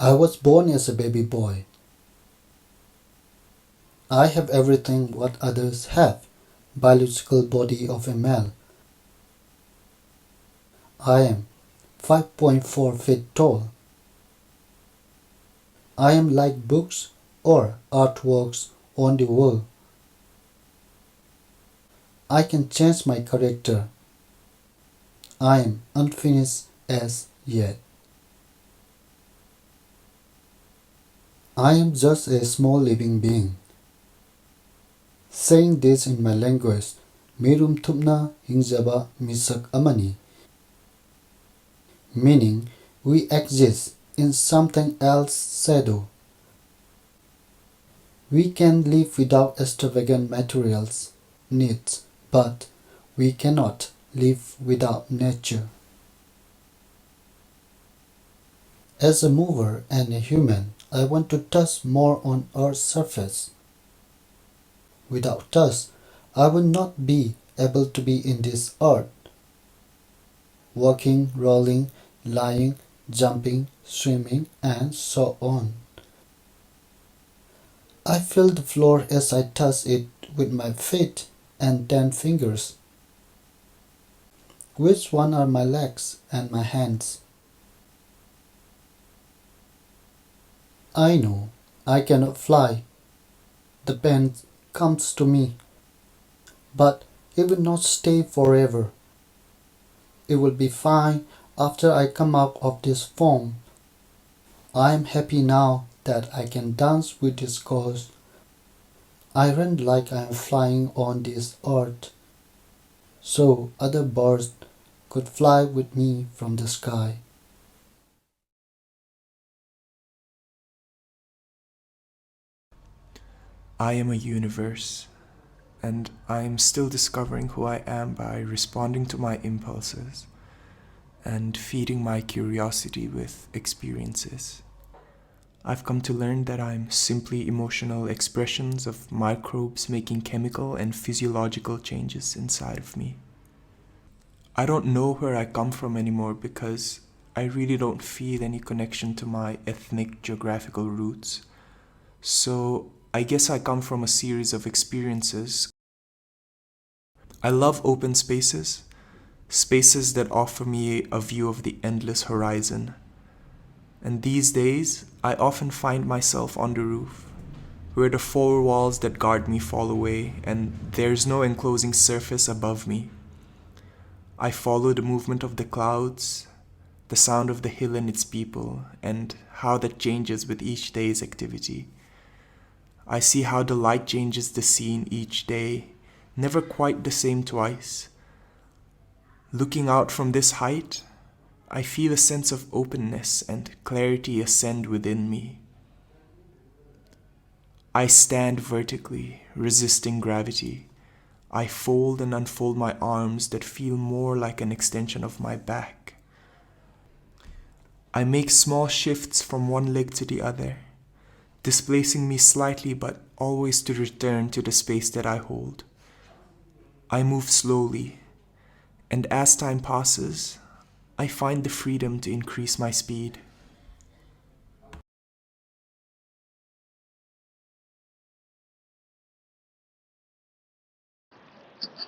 I was born as a baby boy. I have everything what others have. Biological body of a male. I am 5.4 feet tall. I am like books or artworks on the wall. I can change my character. I am unfinished as yet. I am just a small living being. Saying this in my language, mirum thupna hingjaba misak amani. Meaning, we exist in something else's shadow. We can live without extravagant materials, needs, but we cannot live without nature. As a mover and a human, I want to touch more on Earth's surface. Without touch, I would not be able to be in this earth. Walking, rolling, lying, jumping, swimming, and so on. I feel the floor as I touch it with my feet and 10 fingers. Which one are my legs and my hands? I know I cannot fly. The pain comes to me. But it will not stay forever. It will be fine after I come out of this form. I am happy now that I can dance with this ghost. I run like I am flying on this earth, so other birds could fly with me from the sky. I am a universe, and I am still discovering who I am by responding to my impulses and feeding my curiosity with experiences. I've come to learn that I'm simply emotional expressions of microbes making chemical and physiological changes inside of me. I don't know where I come from anymore because I really don't feel any connection to my ethnic geographical roots. So I guess I come from a series of experiences. I love open spaces, spaces that offer me a view of the endless horizon. And these days, I often find myself on the roof, where the four walls that guard me fall away and there's no enclosing surface above me. I follow the movement of the clouds, the sound of the hill and its people, and how that changes with each day's activity. I see how the light changes the scene each day, never quite the same twice. Looking out from this height, I feel a sense of openness and clarity ascend within me. I stand vertically, resisting gravity. I fold and unfold my arms that feel more like an extension of my back. I make small shifts from one leg to the other, displacing me slightly but always to return to the space that I hold. I move slowly, and as time passes, I find the freedom to increase my speed.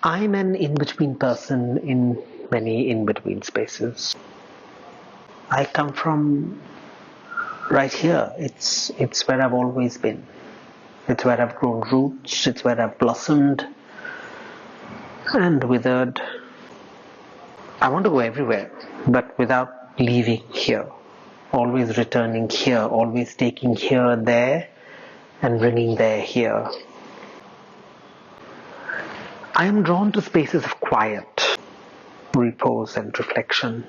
I'm an in-between person in many in-between spaces. I come from right here. It's where I've always been. It's where I've grown roots. It's where I've blossomed and withered. I want to go everywhere, but without leaving here. Always returning here, always taking here there and bringing there here. I am drawn to spaces of quiet, repose and reflection.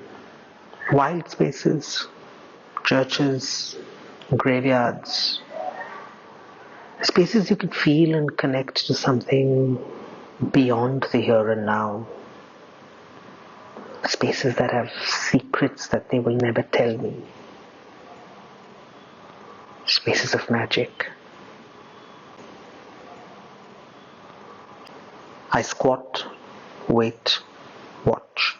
Wild spaces, churches, graveyards, spaces you can feel and connect to something beyond the here and now. Spaces that have secrets that they will never tell me. Spaces of magic. I squat, wait, watch.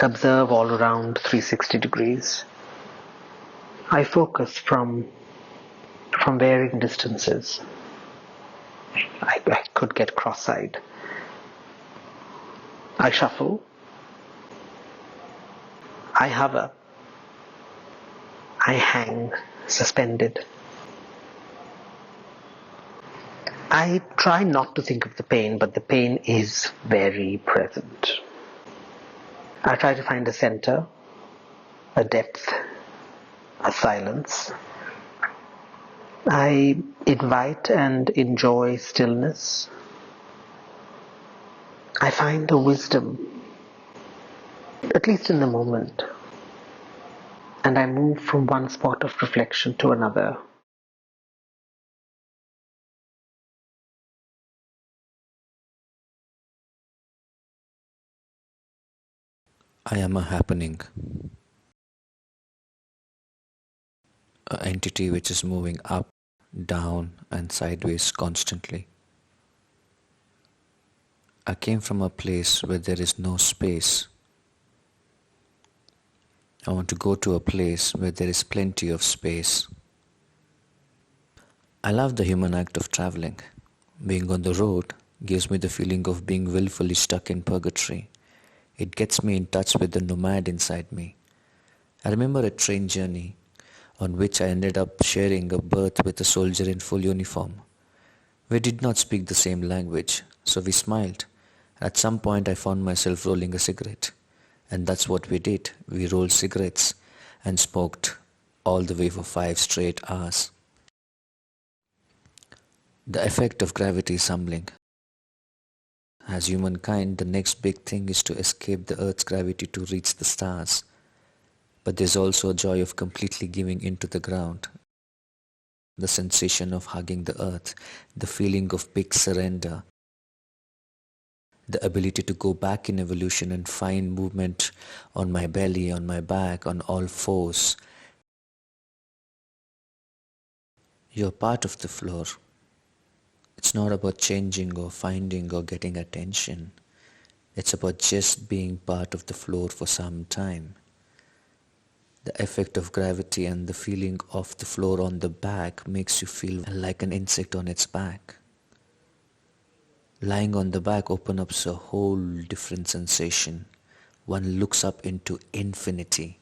Observe all around 360 degrees. I focus from varying distances. I could get cross-eyed. I shuffle. I hover. I hang suspended. I try not to think of the pain, but the pain is very present. I try to find a center, a depth, a silence. I invite and enjoy stillness. I find a wisdom, at least in the moment, and I move from one spot of reflection to another. I am a happening, an entity which is moving up, down, and sideways constantly. I came from a place where there is no space. I want to go to a place where there is plenty of space. I love the human act of traveling. Being on the road gives me the feeling of being willfully stuck in purgatory. It gets me in touch with the nomad inside me. I remember a train journey on which I ended up sharing a berth with a soldier in full uniform. We did not speak the same language, so we smiled. At some point I found myself rolling a cigarette. And that's what we did. We rolled cigarettes and smoked all the way for 5 straight hours. The effect of gravity is humbling. As humankind, the next big thing is to escape the Earth's gravity to reach the stars. But there's also a joy of completely giving into the ground. The sensation of hugging the earth, the feeling of big surrender, the ability to go back in evolution and find movement on my belly, on my back, on all fours. You're part of the floor. It's not about changing or finding or getting attention. It's about just being part of the floor for some time. The effect of gravity and the feeling of the floor on the back makes you feel like an insect on its back. Lying on the back opens up a whole different sensation. One looks up into infinity.